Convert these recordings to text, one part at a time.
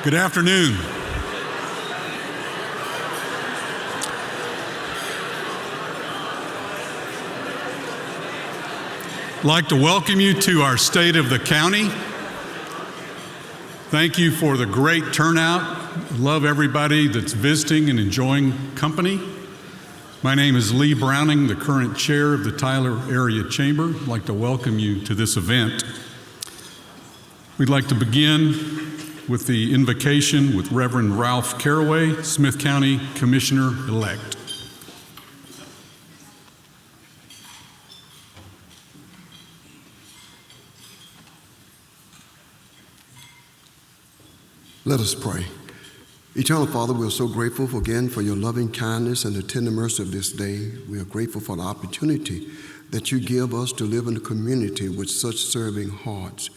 Good afternoon. I'd like to welcome you to our State of the County. Thank you for the great turnout. I love everybody that's visiting and enjoying company. My name is Lee Browning, the current chair of the Tyler Area Chamber. I'd like to welcome you to this event. We'd like to begin with the invocation with Reverend Ralph Caraway, Smith County Commissioner-elect. Let us pray. Eternal Father, we are so grateful again for your loving kindness and the tender mercy of this day. We are grateful for the opportunity that you give us to live in a community with such serving hearts.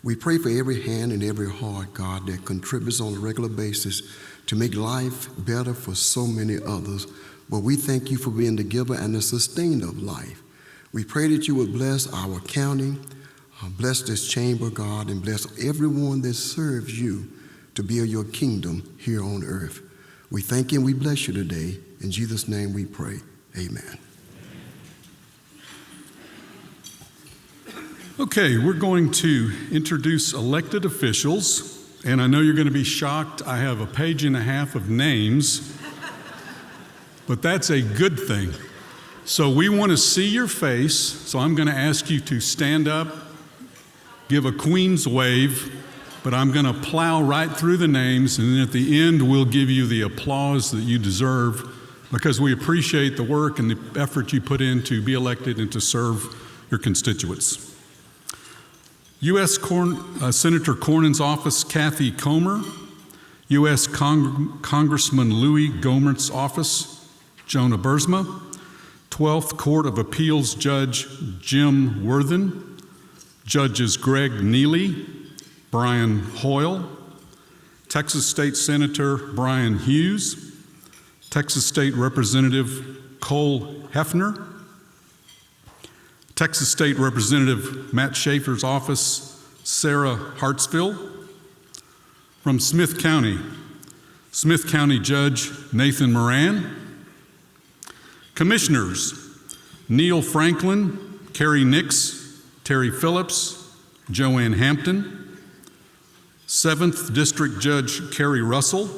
We pray for every hand and every heart, God, that contributes on a regular basis to make life better for so many others. But we thank you for being the giver and the sustainer of life. We pray that you would bless our county, bless this chamber, God, and bless everyone that serves you to build your kingdom here on earth. We thank you and we bless you today. In Jesus' name we pray. Amen. Okay, we're going to introduce elected officials, and I know you're going to be shocked. I have a page and a half of names, but that's a good thing. So we want to see your face, so I'm going to ask you to stand up, give a Queen's wave, but I'm going to plow right through the names, and then at the end we'll give you the applause that you deserve because we appreciate the work and the effort you put in to be elected and to serve your constituents. U.S. Senator Cornyn's office, Kathy Comer. U.S. Congressman Louis Gohmert's office, Jonah Bursma. 12th Court of Appeals Judge Jim Worthen. Judges Greg Neely, Brian Hoyle. Texas State Senator Brian Hughes. Texas State Representative Cole Hefner. Texas State Representative Matt Schaefer's office, Sarah Hartsville. From Smith County Judge Nathaniel Moran. Commissioners, Neil Franklin, Carrie Nix, Terry Phillips, Joanne Hampton. 7th District Judge Carrie Russell.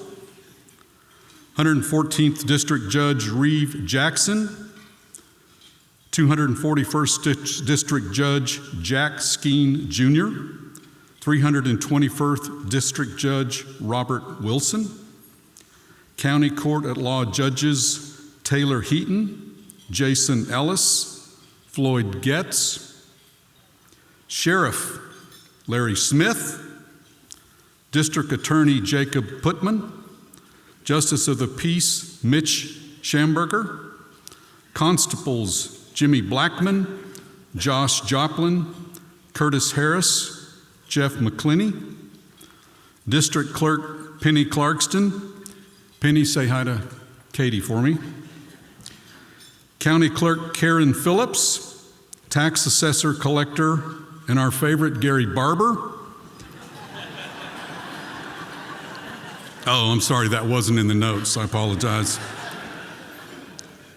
114th District Judge Reeve Jackson. 241st District Judge Jack Skeen Jr., 321st District Judge Robert Wilson, County Court at Law Judges Taylor Heaton, Jason Ellis, Floyd Getz, Sheriff Larry Smith, District Attorney Jacob Putman, Justice of the Peace Mitch Schamberger, Constables Jimmy Blackman, Josh Joplin, Curtis Harris, Jeff McClinney, District Clerk Penny Clarkston. Penny, say hi to Katie for me. County Clerk Karen Phillips, Tax Assessor Collector, and our favorite Gary Barber. Oh, I'm sorry, that wasn't in the notes. I apologize.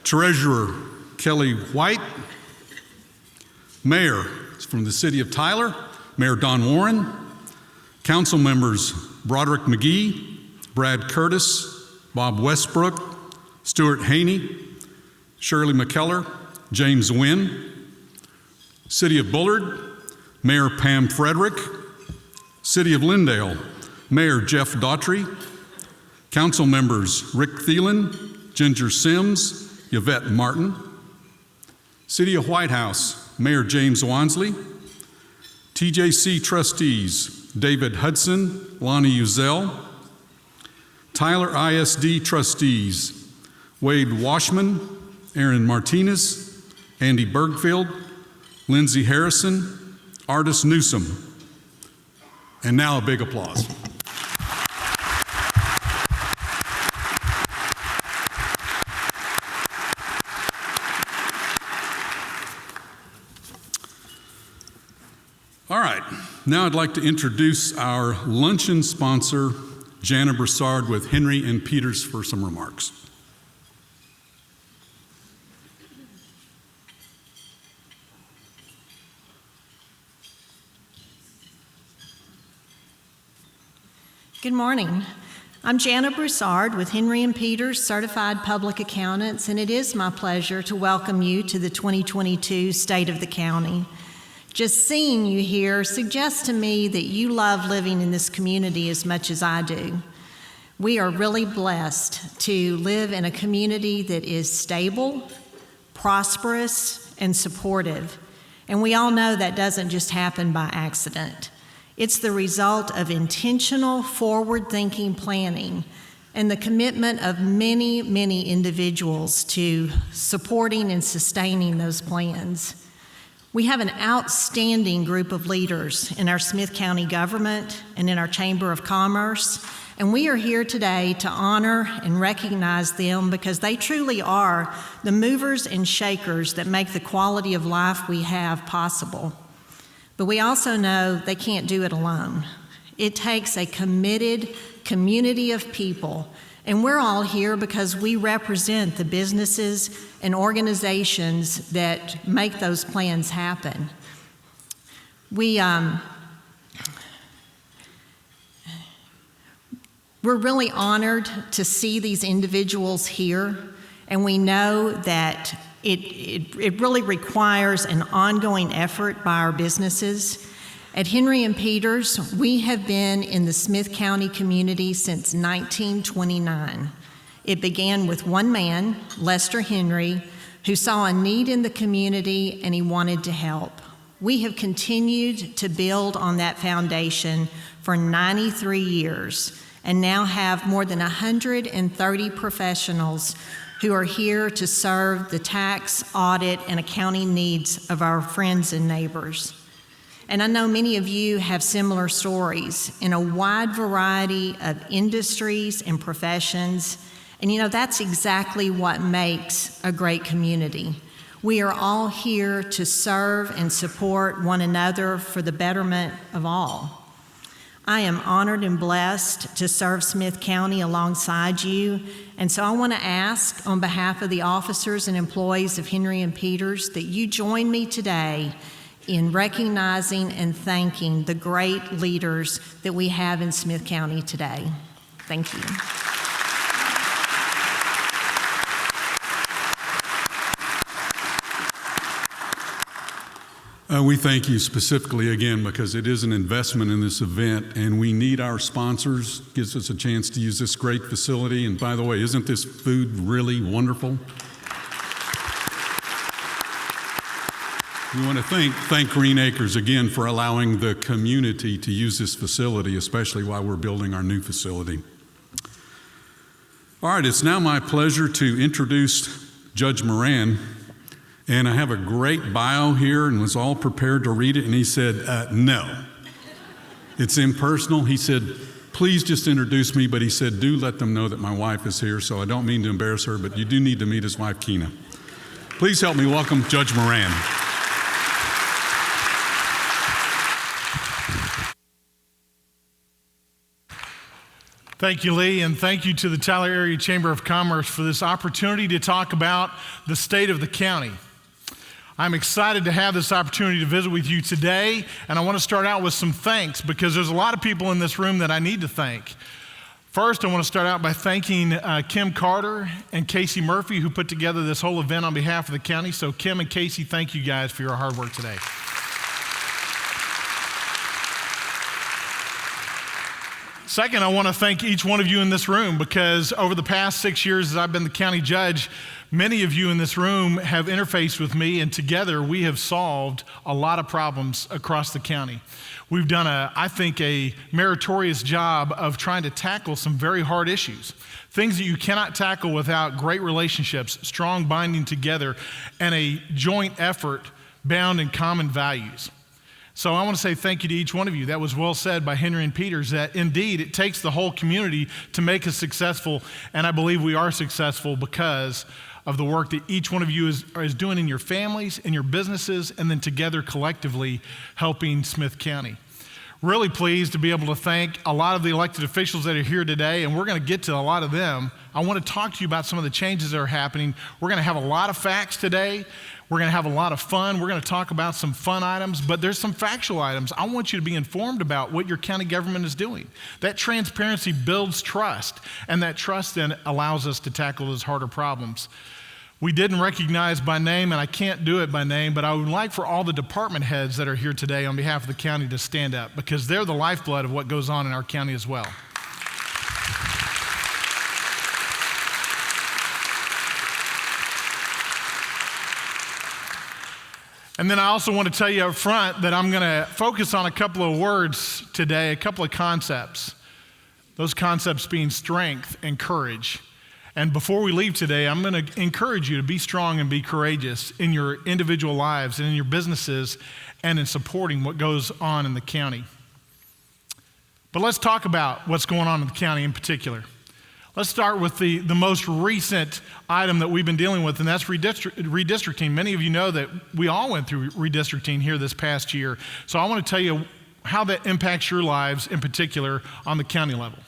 Treasurer Kelly White. Mayor from the City of Tyler, Mayor Don Warren. Council members Broderick McGee, Brad Curtis, Bob Westbrook, Stuart Haney, Shirley McKellar, James Wynn. City of Bullard, Mayor Pam Frederick. City of Lindale, Mayor Jeff Daughtry. Council members Rick Thielen, Ginger Sims, Yvette Martin. City of White House, Mayor James Wansley. TJC trustees, David Hudson, Lonnie Uzel. Tyler ISD trustees, Wade Washman, Aaron Martinez, Andy Bergfield, Lindsay Harrison, Artis Newsom. And now a big applause. All right, now I'd like to introduce our luncheon sponsor, Jana Broussard with Henry and Peters for some remarks. Good morning. I'm Jana Broussard with Henry and Peters Certified Public Accountants, and it is my pleasure to welcome you to the 2022 State of the County. Just seeing you here suggests to me that you love living in this community as much as I do. We are really blessed to live in a community that is stable, prosperous, and supportive. And we all know that doesn't just happen by accident. It's the result of intentional, forward-thinking planning and the commitment of many, many individuals to supporting and sustaining those plans. We have an outstanding group of leaders in our Smith County government and in our Chamber of Commerce, and we are here today to honor and recognize them because they truly are the movers and shakers that make the quality of life we have possible. But we also know they can't do it alone. It takes a committed community of people, and we're all here because we represent the businesses and organizations that make those plans happen. We're really honored to see these individuals here, and we know that it really requires an ongoing effort by our businesses. At Henry and Peters, we have been in the Smith County community since 1929. It began with one man, Lester Henry, who saw a need in the community and he wanted to help. We have continued to build on that foundation for 93 years and now have more than 130 professionals who are here to serve the tax, audit, and accounting needs of our friends and neighbors. And I know many of you have similar stories in a wide variety of industries and professions. And you know, that's exactly what makes a great community. We are all here to serve and support one another for the betterment of all. I am honored and blessed to serve Smith County alongside you, and so I want to ask on behalf of the officers and employees of Henry and Peters that you join me today in recognizing and thanking the great leaders that we have in Smith County today. Thank you. We thank you specifically again because it is an investment in this event and we need our sponsors. Gives us a chance to use this great facility. And by the way, isn't this food really wonderful? We want to thank Green Acres again for allowing the community to use this facility, especially while we're building our new facility. All right, it's now my pleasure to introduce Judge Moran. And I have a great bio here and was all prepared to read it. And he said, no, it's impersonal. He said, please just introduce me. But he said, do let them know that my wife is here. So I don't mean to embarrass her, but you do need to meet his wife, Keena. Please help me welcome Judge Moran. Thank you, Lee, and thank you to the Tyler Area Chamber of Commerce for this opportunity to talk about the state of the county. I'm excited to have this opportunity to visit with you today, and I want to start out with some thanks because there's a lot of people in this room that I need to thank. First, I want to start out by thanking Kim Carter and Casey Murphy, who put together this whole event on behalf of the county. So Kim and Casey, thank you guys for your hard work today. Second, I want to thank each one of you in this room because over the past 6 years as I've been the county judge, many of you in this room have interfaced with me, and together we have solved a lot of problems across the county. We've done, I think, a meritorious job of trying to tackle some very hard issues, things that you cannot tackle without great relationships, strong binding together, and a joint effort bound in common values. So I want to say thank you to each one of you. That was well said by Henry and Peters, that indeed it takes the whole community to make us successful, and I believe we are successful because of the work that each one of you is doing in your families, in your businesses, and then together collectively helping Smith County. Really pleased to be able to thank a lot of the elected officials that are here today, and we're going to get to a lot of them. I want to talk to you about some of the changes that are happening. We're going to have a lot of facts today. We're going to have a lot of fun. We're going to talk about some fun items, but there's some factual items. I want you to be informed about what your county government is doing. That transparency builds trust, and that trust then allows us to tackle those harder problems. We didn't recognize by name, and I can't do it by name, but I would like for all the department heads that are here today on behalf of the county to stand up, because they're the lifeblood of what goes on in our county as well. And then I also want to tell you up front that I'm going to focus on a couple of words today, a couple of concepts. Those concepts being strength and courage. And before we leave today, I'm going to encourage you to be strong and be courageous in your individual lives and in your businesses and in supporting what goes on in the county. But let's talk about what's going on in the county in particular. Let's start with the most recent item that we've been dealing with, and that's redistricting. Many of you know that we all went through redistricting here this past year. So I want to tell you how that impacts your lives in particular on the county level.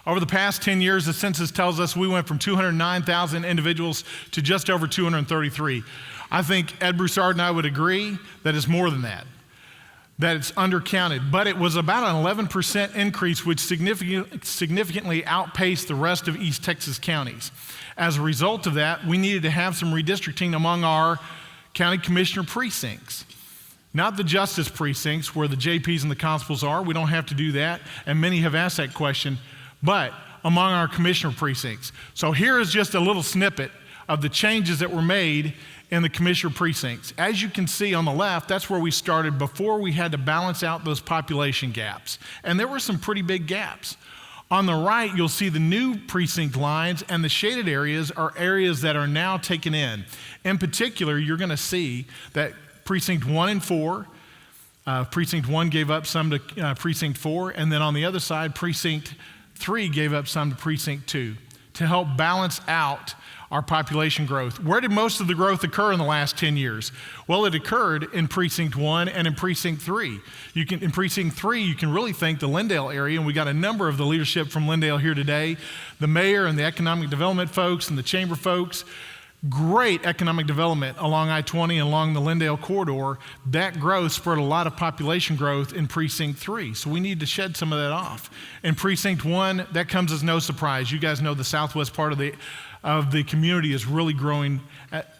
Over the past 10 years, the census tells us we went from 209,000 individuals to just over 233. I think Ed Broussard and I would agree that it's more than that it's undercounted. But it was about an 11% increase, which significantly outpaced the rest of East Texas counties. As a result of that, we needed to have some redistricting among our county commissioner precincts. Not the justice precincts where the JPs and the constables are. We don't have to do that, and many have asked that question. But among our commissioner precincts. So here is just a little snippet of the changes that were made in the commissioner precincts. As you can see on the left, that's where we started before we had to balance out those population gaps. And there were some pretty big gaps. On the right, you'll see the new precinct lines, and the shaded areas are areas that are now taken in. In particular, you're going to see that precinct 1 and 4, precinct 1 gave up some to precinct 4, and then on the other side, precinct 3 gave up some to precinct 2 to help balance out our population growth. Where did most of the growth occur in the last 10 years? Well, it occurred in precinct 1 and in precinct 3. In precinct 3, you can really thank the Lindale area, and we got a number of the leadership from Lindale here today, the mayor and the economic development folks and the chamber folks. Great economic development along I-20 and along the Lindale corridor. That growth spurred a lot of population growth in precinct 3. So we need to shed some of that off. In precinct 1, that comes as no surprise. You guys know the southwest part of the community is really growing,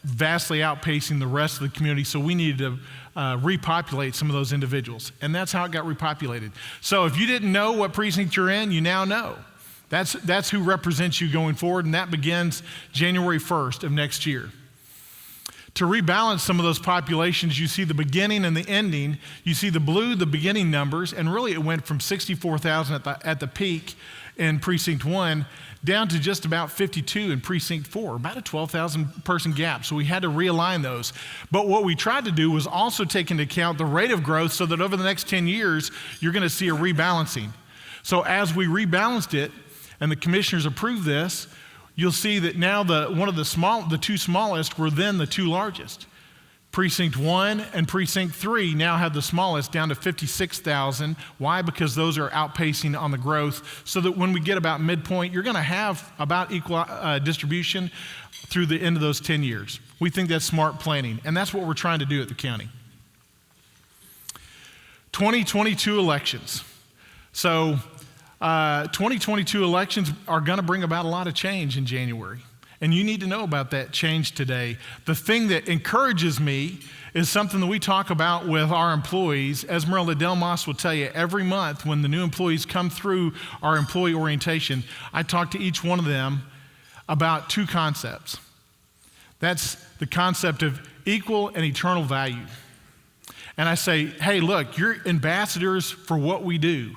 vastly outpacing the rest of the community. So we needed to repopulate some of those individuals. And that's how it got repopulated. So if you didn't know what precinct you're in, you now know. That's who represents you going forward, and that begins January 1st of next year. To rebalance some of those populations, you see the beginning and the ending. You see the blue, the beginning numbers, and really it went from 64,000 at the peak in precinct 1 down to just about 52 in precinct 4, about a 12,000 person gap. So we had to realign those. But what we tried to do was also take into account the rate of growth so that over the next 10 years, you're going to see a rebalancing. So as we rebalanced it, and the commissioners approved this, you'll see that now the two smallest were then the two largest. Precinct 1 and Precinct 3 now have the smallest down to 56,000. Why? Because those are outpacing on the growth, so that when we get about midpoint, you're going to have about equal distribution through the end of those 10 years. We think that's smart planning, and that's what we're trying to do at the county. 2022 elections. So 2022 elections are going to bring about a lot of change in January. And you need to know about that change today. The thing that encourages me is something that we talk about with our employees. Esmeralda Delmas will tell you every month when the new employees come through our employee orientation, I talk to each one of them about two concepts. That's the concept of equal and eternal value. And I say, hey, look, you're ambassadors for what we do.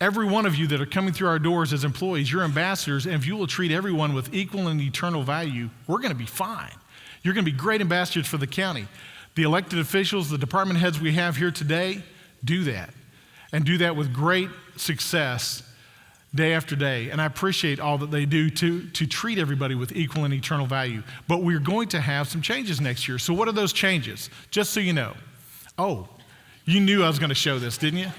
Every one of you that are coming through our doors as employees, you're ambassadors, and if you will treat everyone with equal and eternal value, we're going to be fine. You're going to be great ambassadors for the county. The elected officials, the department heads we have here today, do that, and do that with great success day after day. And I appreciate all that they do to treat everybody with equal and eternal value. But we're going to have some changes next year. So what are those changes? Just so you know. You knew I was going to show this, didn't you?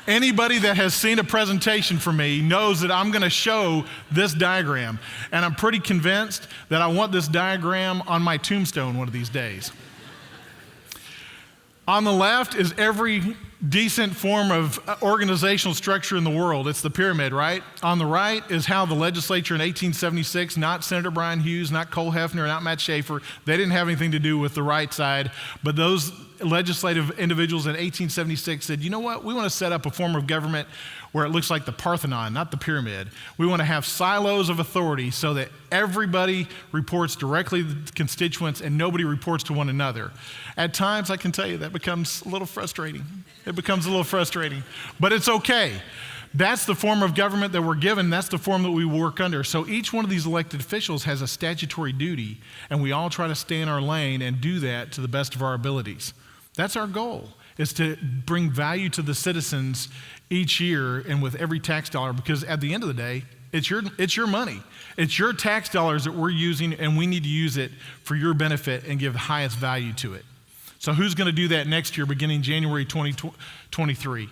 Anybody that has seen a presentation from me knows that I'm going to show this diagram. And I'm pretty convinced that I want this diagram on my tombstone one of these days. On the left is every decent form of organizational structure in the world. It's the pyramid, right? On the right is how the legislature in 1876, not Senator Brian Hughes, not Cole Hefner, not Matt Schaefer, they didn't have anything to do with the right side, but those legislative individuals in 1876 said, you know what, we want to set up a form of government where it looks like the Parthenon, not the pyramid. We want to have silos of authority so that everybody reports directly to the constituents and nobody reports to one another. At times, I can tell you that becomes a little frustrating. It becomes a little frustrating, but it's okay. That's the form of government that we're given. That's the form that we work under. So each one of these elected officials has a statutory duty, and we all try to stay in our lane and do that to the best of our abilities. That's our goal, is to bring value to the citizens each year and with every tax dollar, because at the end of the day, it's your money. It's your tax dollars that we're using, and we need to use it for your benefit and give the highest value to it. So who's going to do that next year, beginning January 2023?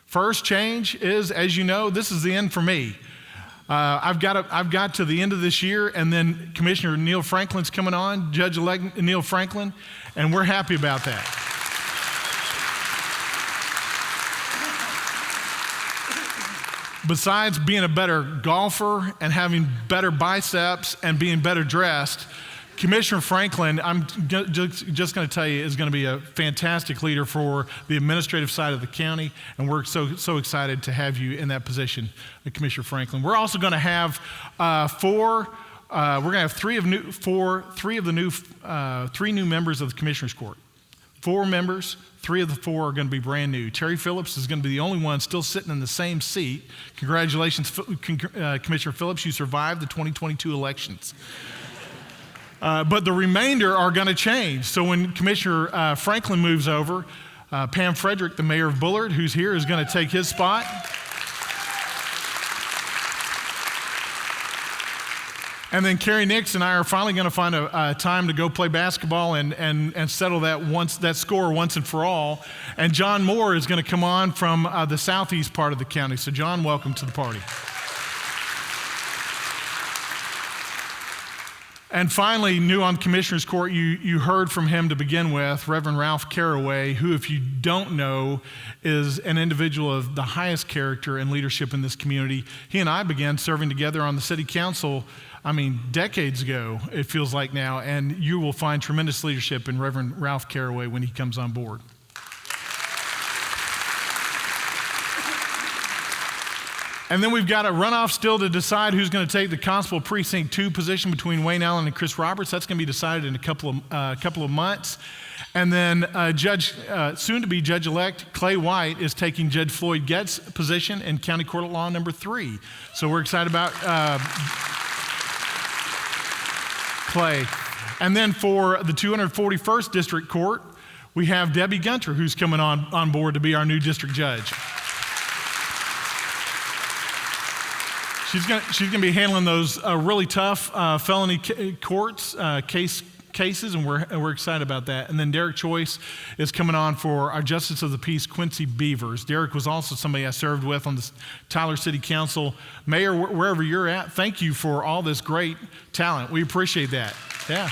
First change is, as you know, this is the end for me. I've got to the end of this year, and then Commissioner Neil Franklin's coming on, Judge-elect Neil Franklin, and we're happy about that. Besides being a better golfer and having better biceps and being better dressed, Commissioner Franklin, I'm just going to tell you, is going to be a fantastic leader for the administrative side of the county, and we're so excited to have you in that position, Commissioner Franklin. We're also going to have three new members of the Commissioners Court. 4 members, 3 of the 4 are going to be brand new. Terry Phillips is going to be the only one still sitting in the same seat. Congratulations, Commissioner Phillips, you survived the 2022 elections. But the remainder are going to change. So when Commissioner Franklin moves over, Pam Frederick, the mayor of Bullard, who's here, is going to take his spot. And then Carrie Nix and I are finally going to find a time to go play basketball and settle that score once and for all. And John Moore is going to come on from the southeast part of the county. So John, welcome to the party. And finally, new on Commissioner's Court, you heard from him to begin with, Reverend Ralph Caraway, who, if you don't know, is an individual of the highest character and leadership in this community. He and I began serving together on the city council, decades ago, it feels like now, and you will find tremendous leadership in Reverend Ralph Caraway when he comes on board. And then we've got a runoff still to decide who's going to take the Constable Precinct 2 position between Wayne Allen and Chris Roberts. That's going to be decided in a couple of months. And then soon-to-be Judge-elect Clay White is taking Judge Floyd Gett's position in County Court of Law number 3. So we're excited about Clay. And then for the 241st District Court, we have Debbie Gunter, who's coming on board to be our new district judge. She's going to be handling those really tough felony cases, and we're excited about that. And then Derek Choice is coming on for our Justice of the Peace, Quincy Beavers. Derek was also somebody I served with on the Tyler City Council. Mayor, wherever you're at, thank you for all this great talent. We appreciate that. Yeah.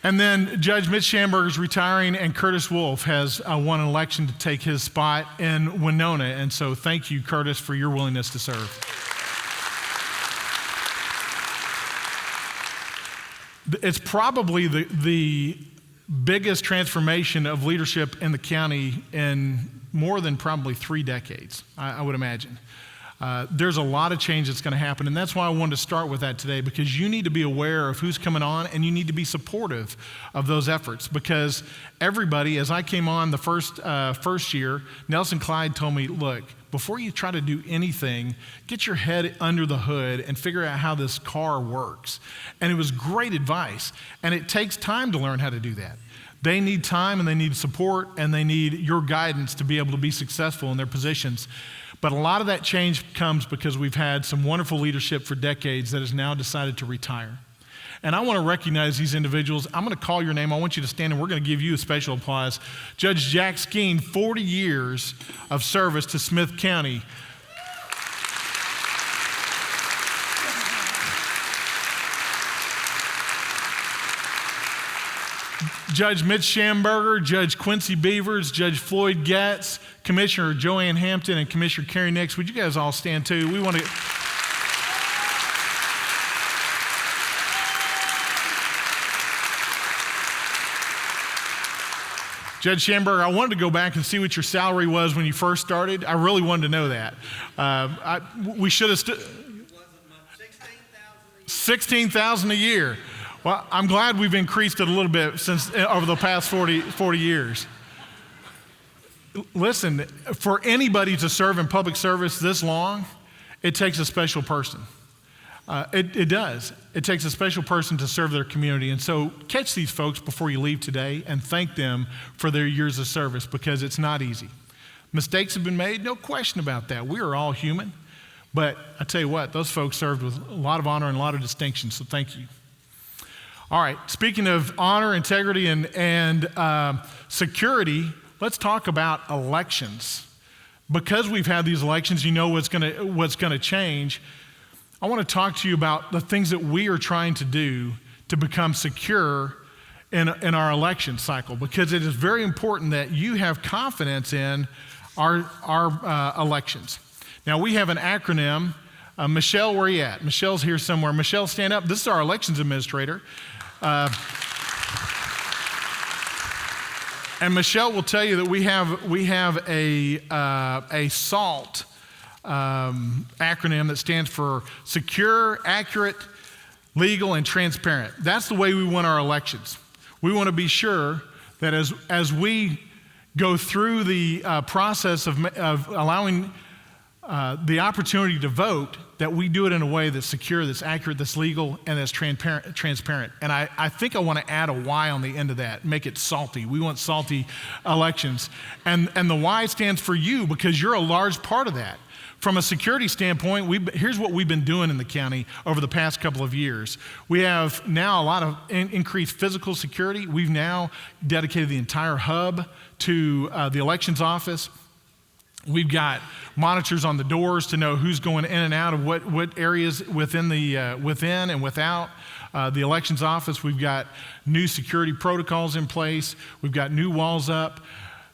And then Judge Mitch Schamberger is retiring, and Curtis Wolf has won an election to take his spot in Winona. And so thank you, Curtis, for your willingness to serve. It's probably the biggest transformation of leadership in the county in more than probably 3 decades, I would imagine. There's a lot of change that's going to happen, and that's why I wanted to start with that today, because you need to be aware of who's coming on, and you need to be supportive of those efforts, because everybody, as I came on the first year, Nelson Clyde told me, look, before you try to do anything, get your head under the hood and figure out how this car works. And it was great advice, and it takes time to learn how to do that. They need time, and they need support, and they need your guidance to be able to be successful in their positions. But a lot of that change comes because we've had some wonderful leadership for decades that has now decided to retire. And I want to recognize these individuals. I'm going to call your name. I want you to stand, and we're going to give you a special applause. Judge Jack Skeen, 40 years of service to Smith County. Judge Mitch Schamberger, Judge Quincy Beavers, Judge Floyd Getz, Commissioner Joanne Hampton, and Commissioner Carrie Nix. Would you guys all stand too? We want to... Judge Schamberger, I wanted to go back and see what your salary was when you first started. I really wanted to know that. We should have $16,000 a year. Well, I'm glad we've increased it a little bit since over the past 40 years. Listen, for anybody to serve in public service this long, it takes a special person. It does. It takes a special person to serve their community. And so catch these folks before you leave today and thank them for their years of service, because it's not easy. Mistakes have been made, no question about that. We are all human. But I tell you what, those folks served with a lot of honor and a lot of distinction, so thank you. All right, speaking of honor, integrity, and security, let's talk about elections. Because we've had these elections, you know what's going to change. I want to talk to you about the things that we are trying to do to become secure in our election cycle, because it is very important that you have confidence in our elections. Now, we have an acronym. Michelle, where are you at? Michelle's here somewhere. Michelle, stand up. This is our elections administrator. And Michelle will tell you that we have a SALT acronym that stands for Secure, Accurate, Legal, and Transparent. That's the way we want our elections. We want to be sure that as we go through the process of allowing the opportunity to vote, that we do it in a way that's secure, that's accurate, that's legal, and that's transparent. And I think I want to add a Y on the end of that, make it salty. We want salty elections. And the Y stands for you, because you're a large part of that. From a security standpoint, here's what we've been doing in the county over the past couple of years. We have now a lot of increased physical security. We've now dedicated the entire hub to the elections office. We've got monitors on the doors to know who's going in and out of what areas within and without the elections office. We've got new security protocols in place. We've got new walls up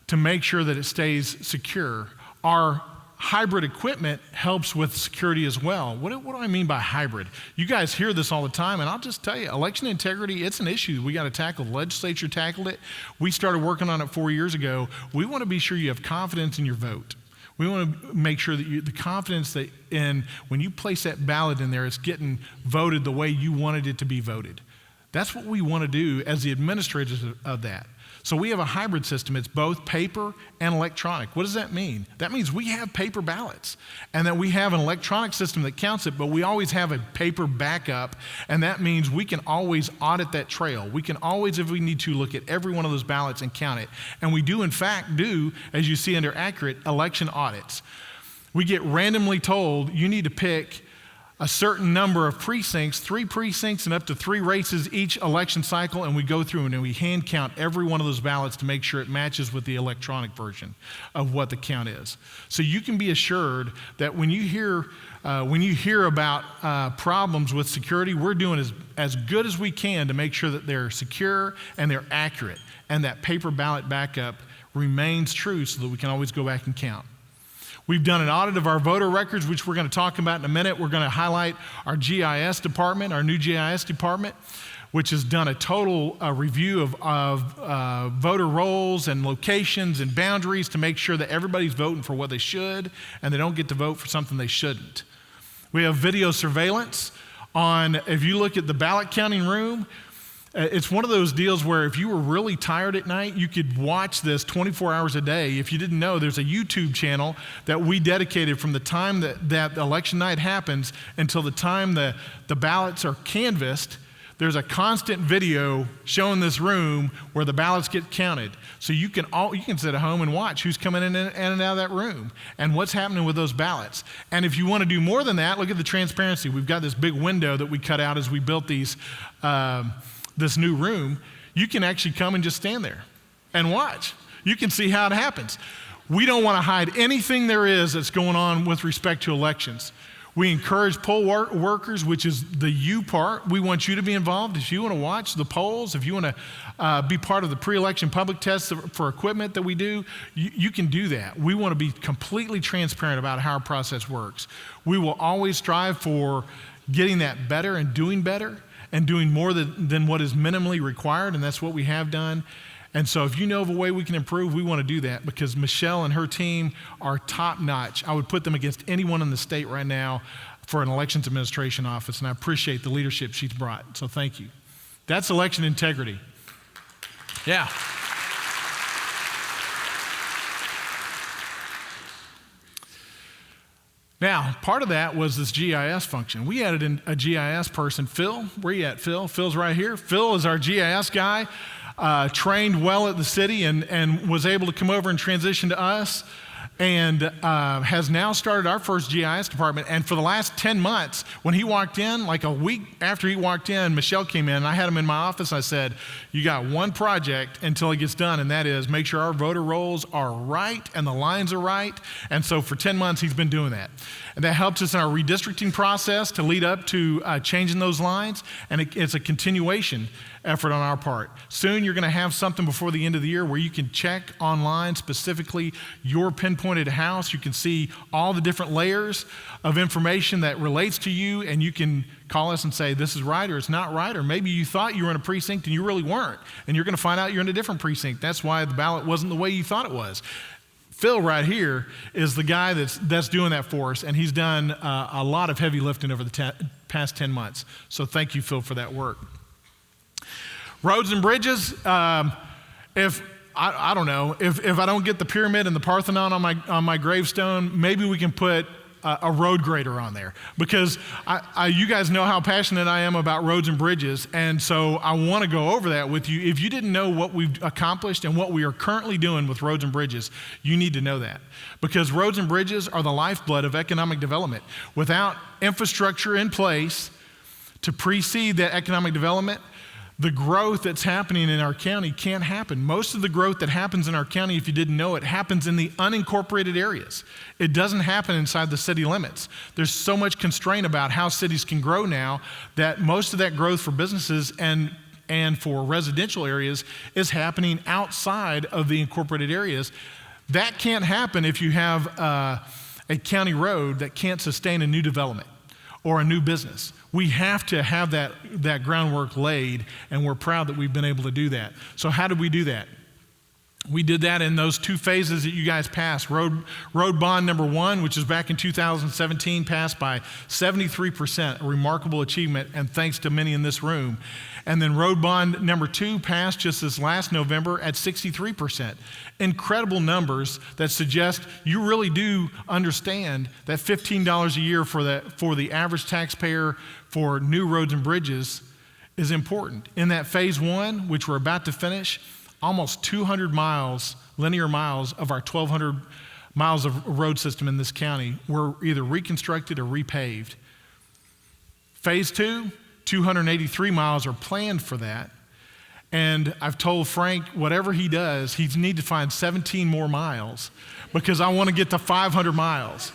to make sure that it stays secure. Our hybrid equipment helps with security as well. What do I mean by hybrid? You guys hear this all the time, and I'll just tell you, election integrity, it's an issue we got to tackle. The legislature tackled it. We started working on it 4 years ago. We want to be sure you have confidence in your vote. We want to make sure that the confidence that when you place that ballot in there, it's getting voted the way you wanted it to be voted. That's what we want to do as the administrators of that. So we have a hybrid system. It's both paper and electronic. What does that mean? That means we have paper ballots, and that we have an electronic system that counts it, but we always have a paper backup, and that means we can always audit that trail. We can always, if we need to, look at every one of those ballots and count it. And we do, in fact, as you see under accurate, election audits. We get randomly told you need to pick a certain number of precincts, 3 precincts and up to 3 races each election cycle, and we go through and we hand count every one of those ballots to make sure it matches with the electronic version of what the count is. So you can be assured that when you hear about problems with security, we're doing as good as we can to make sure that they're secure and they're accurate, and that paper ballot backup remains true so that we can always go back and count. We've done an audit of our voter records, which we're going to talk about in a minute. We're going to highlight our GIS department, our new GIS department, which has done a total review of voter rolls and locations and boundaries to make sure that everybody's voting for what they should and they don't get to vote for something they shouldn't. We have video surveillance if you look at the ballot counting room, it's one of those deals where if you were really tired at night, you could watch this 24 hours a day. If you didn't know, there's a YouTube channel that we dedicated from the time that election night happens until the time the ballots are canvassed. there's a constant video showing this room where the ballots get counted. So you can sit at home and watch who's coming in and out of that room and what's happening with those ballots. And if you want to do more than that, look at the transparency. We've got this big window that we cut out as we built this new room. You can actually come and just stand there and watch. You can see how it happens. We don't want to hide anything there is that's going on with respect to elections. We encourage poll workers, which is the you part. We want you to be involved. If you want to watch the polls, if you want to be part of the pre-election public tests for equipment that we do, you can do that. We want to be completely transparent about how our process works. We will always strive for getting that better and doing more than what is minimally required, and that's what we have done. And so if you know of a way we can improve, we want to do that because Michelle and her team are top notch. I would put them against anyone in the state right now for an elections administration office, and I appreciate the leadership she's brought. So thank you. That's election integrity. Yeah. Now, part of that was this GIS function. We added in a GIS person, Phil. Where you at, Phil? Phil's right here. Phil is our GIS guy. Trained well at the city and was able to come over and transition to us and has now started our first GIS department. And for the last 10 months, when he walked in, like a week after he walked in, Michelle came in and I had him in my office. I said, you got one project until it gets done, and that is make sure our voter rolls are right and the lines are right. And so for 10 months, he's been doing that. And that helps us in our redistricting process to lead up to changing those lines. And it's a continuation effort on our part. Soon you're going to have something before the end of the year where you can check online specifically your pinpointed house. You can see all the different layers of information that relates to you, and you can call us and say this is right or it's not right, or maybe you thought you were in a precinct and you really weren't, and you're going to find out you're in a different precinct. That's why the ballot wasn't the way you thought it was. Phil right here is the guy that's doing that for us, and he's done a lot of heavy lifting over the past 10 months. So thank you, Phil, for that work. Roads and bridges, if I don't know, if I don't get the pyramid and the Parthenon on my gravestone, maybe we can put a road grader on there, because you guys know how passionate I am about roads and bridges, and so I want to go over that with you. If you didn't know what we've accomplished and what we are currently doing with roads and bridges, you need to know that, because roads and bridges are the lifeblood of economic development. Without infrastructure in place to precede that economic development, the growth that's happening in our county can't happen. Most of the growth that happens in our county, if you didn't know it, happens in the unincorporated areas. It doesn't happen inside the city limits. There's so much constraint about how cities can grow now that most of that growth for businesses and for residential areas is happening outside of the incorporated areas. That can't happen if you have a county road that can't sustain a new development or a new business. We have to have that groundwork laid, and we're proud that we've been able to do that. So how did we do that? We did that in those two phases that you guys passed. Road bond number 1, which is back in 2017, passed by 73%, a remarkable achievement, and thanks to many in this room. And then road bond number 2 passed just this last November at 63%. Incredible numbers that suggest you really do understand that $15 a year for the average taxpayer for new roads and bridges is important. In that phase 1, which we're about to finish, almost 200 miles, linear miles of our 1,200 miles of road system in this county were either reconstructed or repaved. Phase 2, 283 miles are planned for that. And I've told Frank, whatever he does, he needs to find 17 more miles, because I want to get to 500 miles.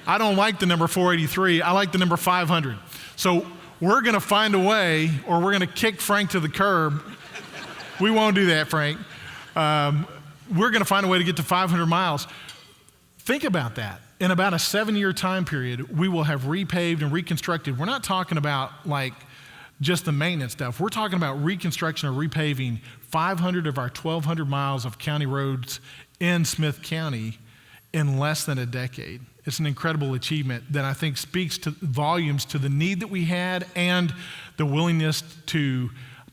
I don't like the number 483. I like the number 500. So we're going to find a way, or we're going to kick Frank to the curb. We won't do that, Frank. We're going to find a way to get to 500 miles. Think about that. In about a 7-year time period, we will have repaved and reconstructed. We're not talking about like just the maintenance stuff. We're talking about reconstruction or repaving 500 of our 1,200 miles of county roads in Smith County in less than a decade. It's an incredible achievement that I think speaks to volumes to the need that we had and the willingness to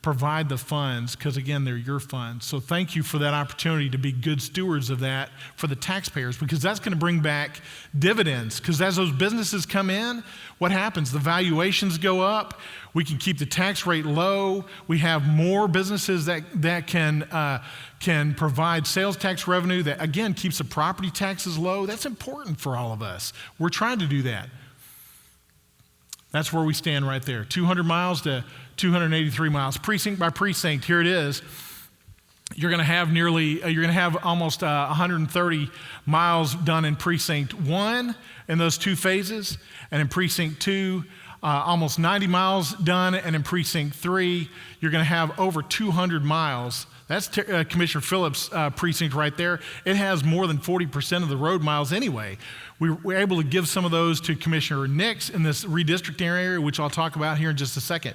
provide the funds, because again, they're your funds. So thank you for that opportunity to be good stewards of that for the taxpayers, because that's going to bring back dividends. Because as those businesses come in, what happens? The valuations go up. We can keep the tax rate low. We have more businesses that can provide sales tax revenue that, again, keeps the property taxes low. That's important for all of us. We're trying to do that. That's where we stand right there. 200 miles to 283 miles. Precinct by precinct, here it is. You're going to have almost 130 miles done in precinct 1 in those 2 phases, and in precinct 2, almost 90 miles done, and in precinct 3, you're going to have over 200 miles. That's Commissioner Phillips' precinct right there. It has more than 40% of the road miles anyway. We were able to give some of those to Commissioner Nix in this redistricting area, which I'll talk about here in just a second.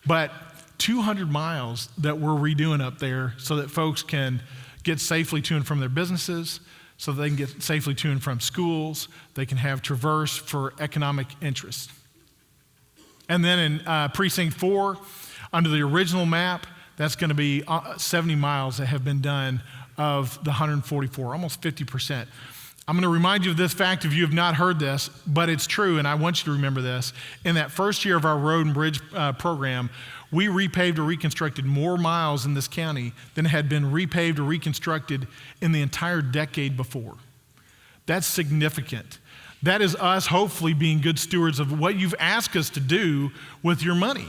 But 200 miles that we're redoing up there so that folks can get safely to and from their businesses, so that they can get safely to and from schools, they can have traverse for economic interest. And then in precinct 4, under the original map, that's going to be 70 miles that have been done of the 144, almost 50%. I'm going to remind you of this fact if you have not heard this, but it's true, and I want you to remember this. In that first year of our road and bridge program, we repaved or reconstructed more miles in this county than had been repaved or reconstructed in the entire decade before. That's significant. That is us hopefully being good stewards of what you've asked us to do with your money.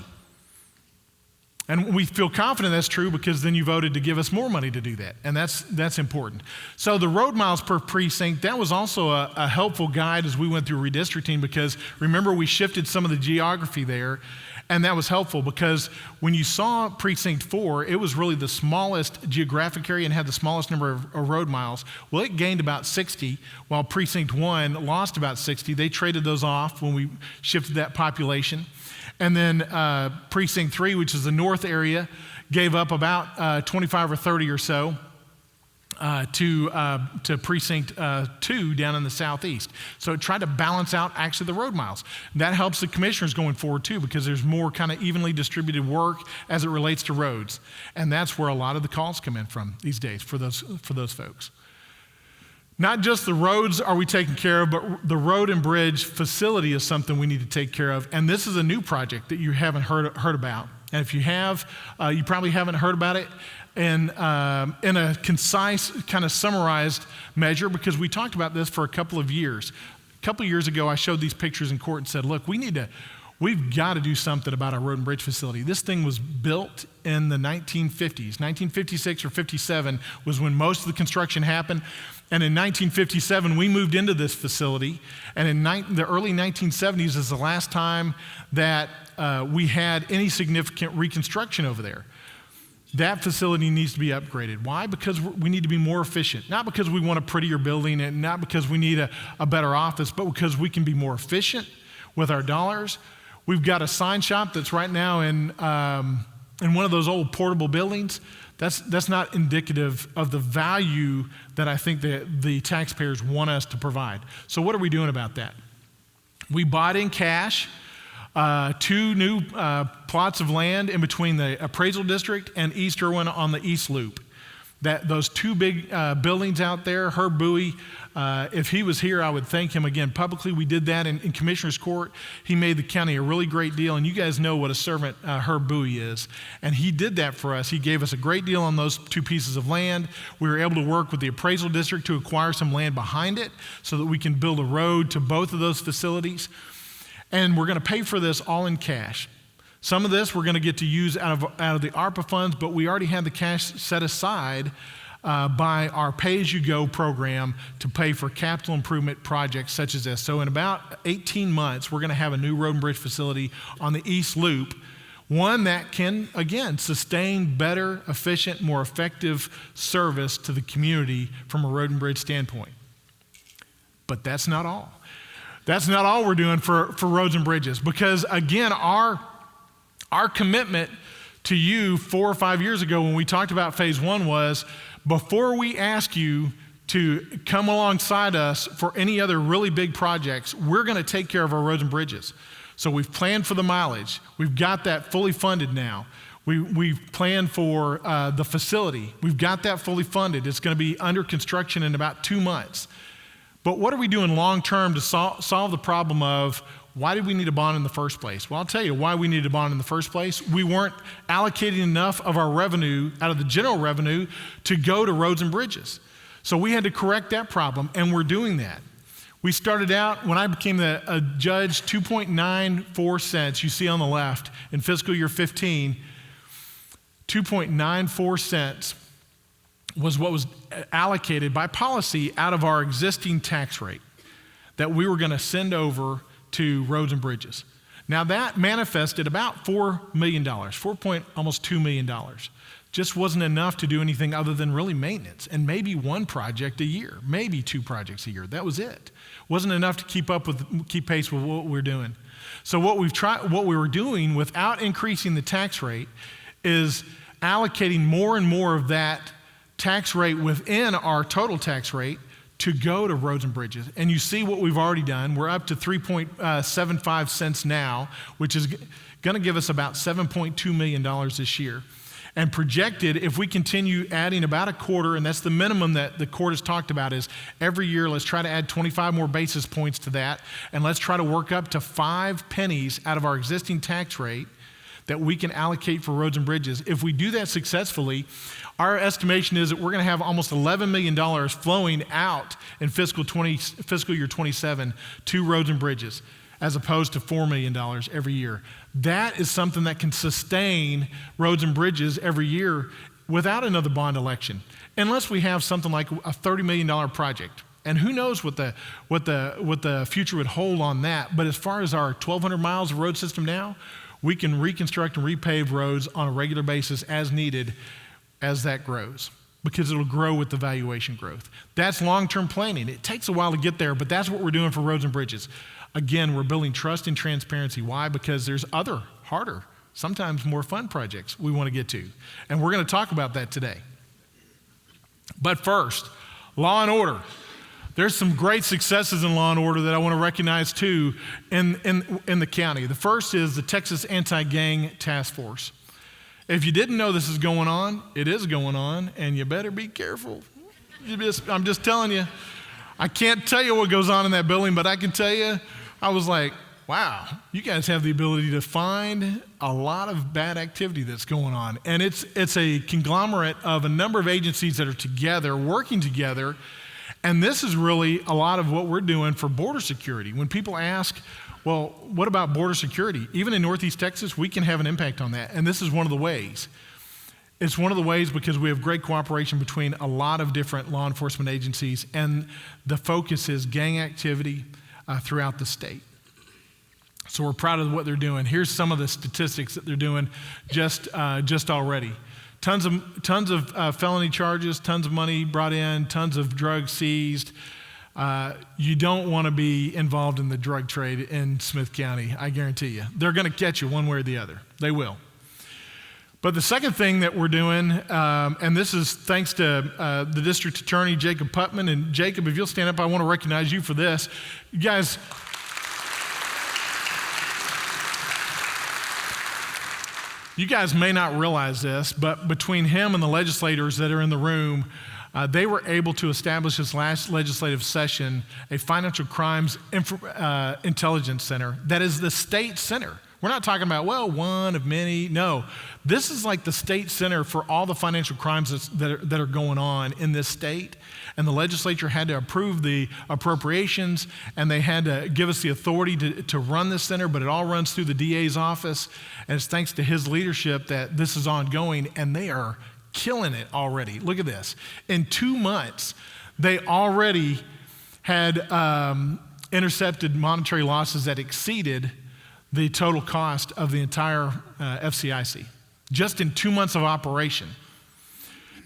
And we feel confident that's true because then you voted to give us more money to do that. And that's important. So the road miles per precinct, that was also a helpful guide as we went through redistricting, because remember, we shifted some of the geography there, and that was helpful because when you saw precinct 4, it was really the smallest geographic area and had the smallest number of road miles. Well, it gained about 60, while precinct 1 lost about 60. They traded those off when we shifted that population. And then precinct 3, which is the north area, gave up about 25 or 30 or so to precinct 2 down in the southeast. So it tried to balance out actually the road miles. That helps the commissioners going forward too, because there's more kind of evenly distributed work as it relates to roads. And that's where a lot of the calls come in from these days for those folks. Not just the roads are we taking care of, but the road and bridge facility is something we need to take care of. And this is a new project that you haven't heard about. And if you have, you probably haven't heard about it in a concise, kind of summarized measure, because we talked about this for a couple of years. A couple of years ago, I showed these pictures in court and said, look, we've got to do something about our road and bridge facility. This thing was built in the 1950s. 1956 or 57 was when most of the construction happened. And in 1957, we moved into this facility. And in the early 1970s is the last time that we had any significant reconstruction over there. That facility needs to be upgraded. Why? Because we need to be more efficient. Not because we want a prettier building and not because we need a better office, but because we can be more efficient with our dollars. We've got a sign shop that's right now in one of those old portable buildings. That's not indicative of the value that I think that the taxpayers want us to provide. So what are we doing about that? We bought in cash 2 new plots of land in between the appraisal district and East Irwin on the East Loop. Those 2 big buildings out there, Herb Bowie, if he was here, I would thank him again publicly. We did that in Commissioner's Court. He made the county a really great deal, and you guys know what a servant Herb Bowie is. And he did that for us. He gave us a great deal on those 2 pieces of land. We were able to work with the appraisal district to acquire some land behind it so that we can build a road to both of those facilities. And we're going to pay for this all in cash. Some of this we're going to get to use out of the ARPA funds, but we already had the cash set aside by our pay-as-you-go program to pay for capital improvement projects such as this. So in about 18 months, we're going to have a new road and bridge facility on the East Loop, one that can, again, sustain better, efficient, more effective service to the community from a road and bridge standpoint. But that's not all. That's not all we're doing for roads and bridges, because, again, our commitment to you 4 or 5 years ago when we talked about phase 1 was, before we ask you to come alongside us for any other really big projects, we're going to take care of our roads and bridges. So we've planned for the mileage. We've got that fully funded now. We've planned for the facility. We've got that fully funded. It's going to be under construction in about 2 months. But what are we doing long term to solve the problem of why did we need a bond in the first place? Well, I'll tell you why we needed a bond in the first place. We weren't allocating enough of our revenue out of the general revenue to go to roads and bridges. So we had to correct that problem, and we're doing that. We started out, when I became a judge, 2.94 cents, you see on the left, in fiscal year 15, 2.94 cents was what was allocated by policy out of our existing tax rate that we were going to send over to roads and bridges. Now that manifested about $4 million, almost $2 million. Just wasn't enough to do anything other than really maintenance and maybe one project a year, maybe 2 projects a year. That was it. Wasn't enough to keep pace with what we're doing. So what we were doing without increasing the tax rate is allocating more and more of that tax rate within our total tax rate to go to roads and bridges. And you see what we've already done. We're up to 3.75 cents now, which is going to give us about $7.2 million this year. And projected, if we continue adding about a quarter, and that's the minimum that the court has talked about, is every year let's try to add 25 more basis points to that, and let's try to work up to 5 pennies out of our existing tax rate that we can allocate for roads and bridges. If we do that successfully, our estimation is that we're going to have almost $11 million flowing out in fiscal year 27 to roads and bridges, as opposed to $4 million every year. That is something that can sustain roads and bridges every year without another bond election, unless we have something like a $30 million project. And who knows what the future would hold on that. But as far as our 1,200 miles of road system now, we can reconstruct and repave roads on a regular basis as needed as that grows, because it'll grow with the valuation growth. That's long-term planning. It takes a while to get there, but that's what we're doing for roads and bridges. Again, we're building trust and transparency. Why? Because there's other, harder, sometimes more fun projects we want to get to. And we're going to talk about that today. But first, law and order. There's some great successes in law and order that I want to recognize too in the county. The first is the Texas Anti-Gang Task Force. If you didn't know this is going on, it is going on, and you better be careful. I'm just telling you. I can't tell you what goes on in that building, but I can tell you, I was like, wow, you guys have the ability to find a lot of bad activity that's going on. And it's a conglomerate of a number of agencies that are together, working together. And this is really a lot of what we're doing for border security. When people ask, well, what about border security? Even in Northeast Texas, we can have an impact on that. And this is one of the ways. It's one of the ways because we have great cooperation between a lot of different law enforcement agencies, and the focus is gang activity throughout the state. So we're proud of what they're doing. Here's some of the statistics that they're doing just already. Tons of felony charges, tons of money brought in, tons of drugs seized. You don't want to be involved in the drug trade in Smith County, I guarantee you. They're going to catch you one way or the other. They will. But the second thing that we're doing, and this is thanks to the district attorney, Jacob Putman. And Jacob, if you'll stand up, I want to recognize you for this. You guys may not realize this, but between him and the legislators that are in the room, they were able to establish this last legislative session a financial crimes intelligence center that is the state center. We're not talking about, well, one of many. No, this is like the state center for all the financial crimes that are going on in this state. And the legislature had to approve the appropriations, and they had to give us the authority to run this center, but it all runs through the DA's office. And it's thanks to his leadership that this is ongoing, and they are killing it already. Look at this. In 2 months, they already had intercepted monetary losses that exceeded the total cost of the entire FCIC, just in 2 months of operation.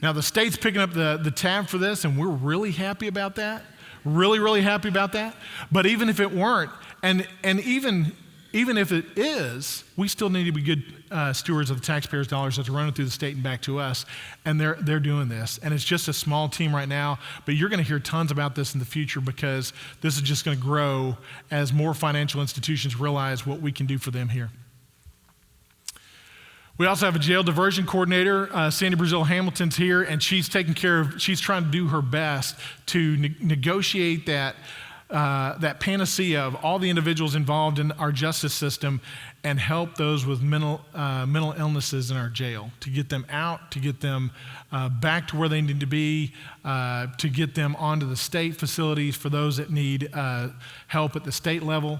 Now, the state's picking up the tab for this, and we're really happy about that. Really, really happy about that. But even if it weren't, and even if it is, we still need to be good stewards of the taxpayers' dollars that's running through the state and back to us. And they're doing this. And it's just a small team right now, but you're going to hear tons about this in the future because this is just going to grow as more financial institutions realize what we can do for them here. We also have a jail diversion coordinator. Sandy Brazil Hamilton's here, and she's trying to do her best to negotiate that panacea of all the individuals involved in our justice system and help those with mental illnesses in our jail, to get them out, to get them back to where they need to be, to get them onto the state facilities for those that need help at the state level.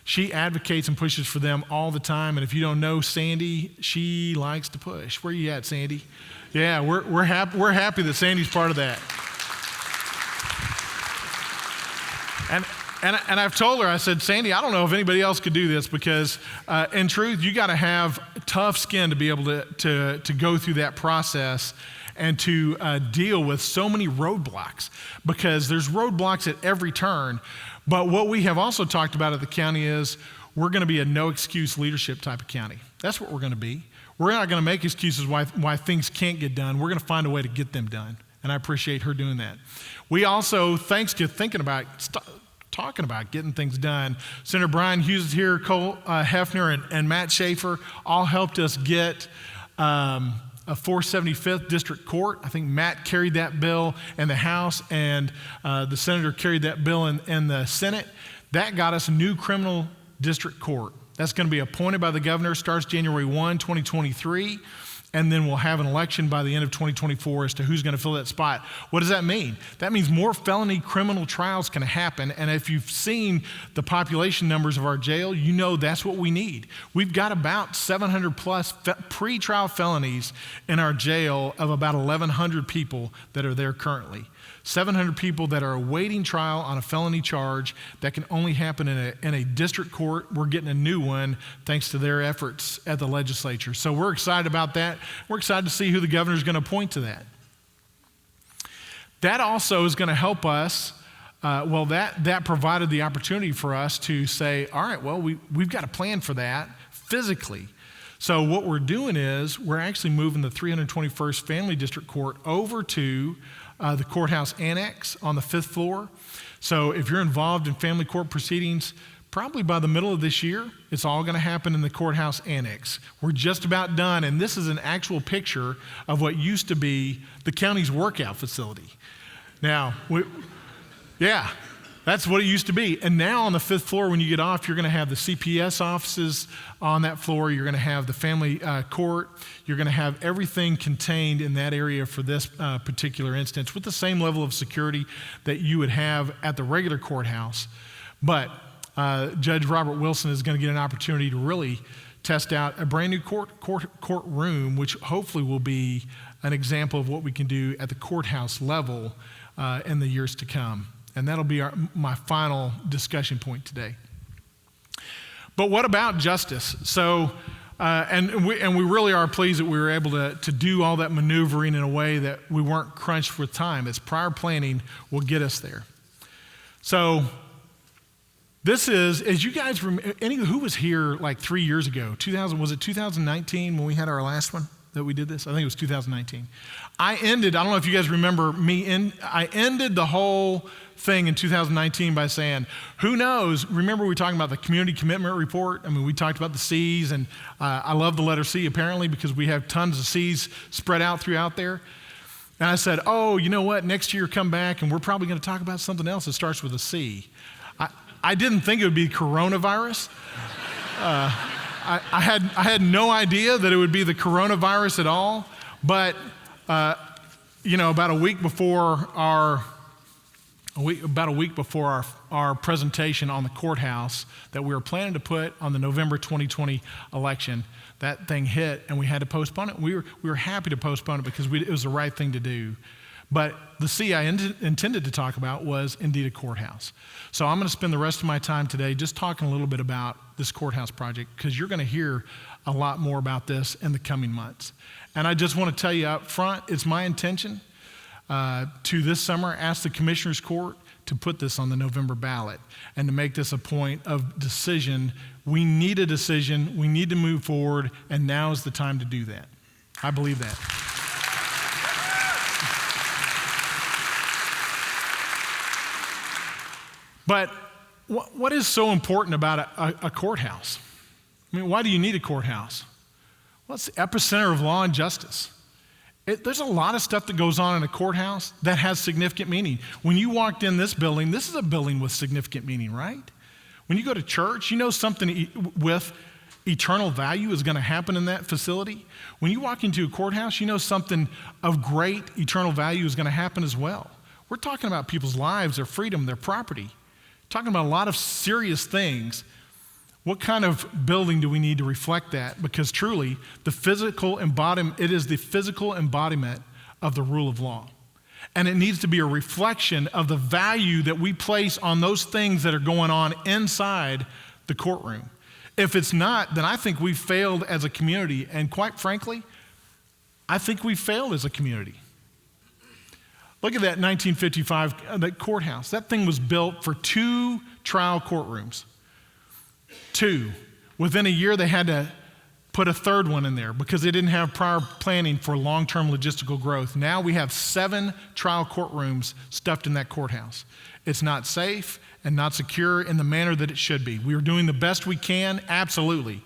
She advocates and pushes for them all the time. And if you don't know Sandy, she likes to push. Where you at, Sandy? Yeah, we're happy that Sandy's part of that. And I've told her, I said, Sandy, I don't know if anybody else could do this, because in truth, you got to have tough skin to be able to go through that process and to deal with so many roadblocks, because there's roadblocks at every turn. But what we have also talked about at the county is we're going to be a no excuse leadership type of county. That's what we're going to be. We're not going to make excuses why things can't get done. We're going to find a way to get them done. And I appreciate her doing that. We also, thanks to talking about getting things done, Senator Brian Hughes is here, Cole Hefner and Matt Schaefer all helped us get a 475th District Court. I think Matt carried that bill in the House, and the Senator carried that bill in the Senate. That got us a new criminal district court. That's going to be appointed by the governor, starts January 1, 2023. And then we'll have an election by the end of 2024 as to who's going to fill that spot. What does that mean? That means more felony criminal trials can happen. And if you've seen the population numbers of our jail, you know that's what we need. We've got about 700 plus pre-trial felonies in our jail of about 1,100 people that are there currently. 700 people that are awaiting trial on a felony charge that can only happen in a district court. We're getting a new one thanks to their efforts at the legislature. So we're excited about that. We're excited to see who the governor is going to appoint to that. That also is going to help us. That provided the opportunity for us to say, all right, well, we've got a plan for that physically. So what we're doing is we're actually moving the 321st Family District Court over to the courthouse annex on the 5th floor. So if you're involved in family court proceedings, probably by the middle of this year, it's all going to happen in the courthouse annex. We're just about done, and this is an actual picture of what used to be the county's workout facility. Now, that's what it used to be. And now on the 5th floor, when you get off, you're going to have the CPS offices on that floor. You're going to have the family court. You're going to have everything contained in that area for this particular instance with the same level of security that you would have at the regular courthouse. But Judge Robert Wilson is going to get an opportunity to really test out a brand new courtroom, which hopefully will be an example of what we can do at the courthouse level in the years to come. And that'll be my final discussion point today. But what about justice? So, and we really are pleased that we were able to do all that maneuvering in a way that we weren't crunched with time. As prior planning will get us there. So, this is, as you guys remember, who was here like 3 years ago? Was it 2019 when we had our last one that we did this? I think it was 2019. I don't know if you guys remember I ended the whole thing in 2019 by saying, who knows? Remember we were talking about the community commitment report? I mean, we talked about the C's, and I love the letter C apparently because we have tons of C's spread out throughout there. And I said, oh, you know what? Next year come back and we're probably going to talk about something else that starts with a C. I didn't think it would be coronavirus. I had no idea that it would be the coronavirus at all, but about a week before our presentation on the courthouse that we were planning to put on the November 2020 election, that thing hit and we had to postpone it. We were happy to postpone it because it was the right thing to do. But the C I intended to talk about was indeed a courthouse. So I'm going to spend the rest of my time today just talking a little bit about this courthouse project because you're going to hear a lot more about this in the coming months. And I just want to tell you up front, it's my intention to this summer ask the Commissioners Court to put this on the November ballot and to make this a point of decision. We need a decision, we need to move forward, and now is the time to do that. I believe that. But what is so important about a courthouse? I mean, why do you need a courthouse? Well, it's the epicenter of law and justice. There's a lot of stuff that goes on in a courthouse that has significant meaning. When you walked in this building, this is a building with significant meaning, right? When you go to church, you know something with eternal value is going to happen in that facility. When you walk into a courthouse, you know something of great eternal value is going to happen as well. We're talking about people's lives, their freedom, their property. Talking about a lot of serious things. What kind of building do we need to reflect that? Because truly, it is the physical embodiment of the rule of law. And it needs to be a reflection of the value that we place on those things that are going on inside the courtroom. If it's not, then I think we've failed as a community. And quite frankly, I think we've failed as a community. Look at that 1955 that courthouse. That thing was built for 2 trial courtrooms. 2. Within a year, they had to put a 3rd one in there because they didn't have prior planning for long-term logistical growth. Now we have 7 trial courtrooms stuffed in that courthouse. It's not safe and not secure in the manner that it should be. We are doing the best we can, absolutely.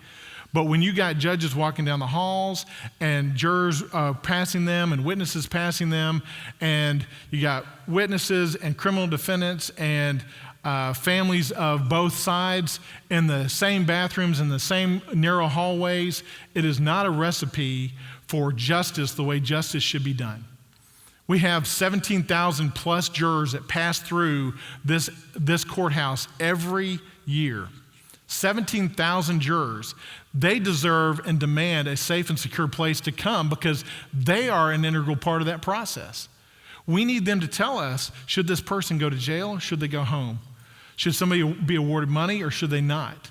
But when you got judges walking down the halls and jurors passing them and witnesses passing them, and you got witnesses and criminal defendants and families of both sides in the same bathrooms, in the same narrow hallways, it is not a recipe for justice the way justice should be done. We have 17,000 plus jurors that pass through this courthouse every year. 17,000 jurors. They deserve and demand a safe and secure place to come because they are an integral part of that process. We need them to tell us, should this person go to jail or should they go home? Should somebody be awarded money or should they not?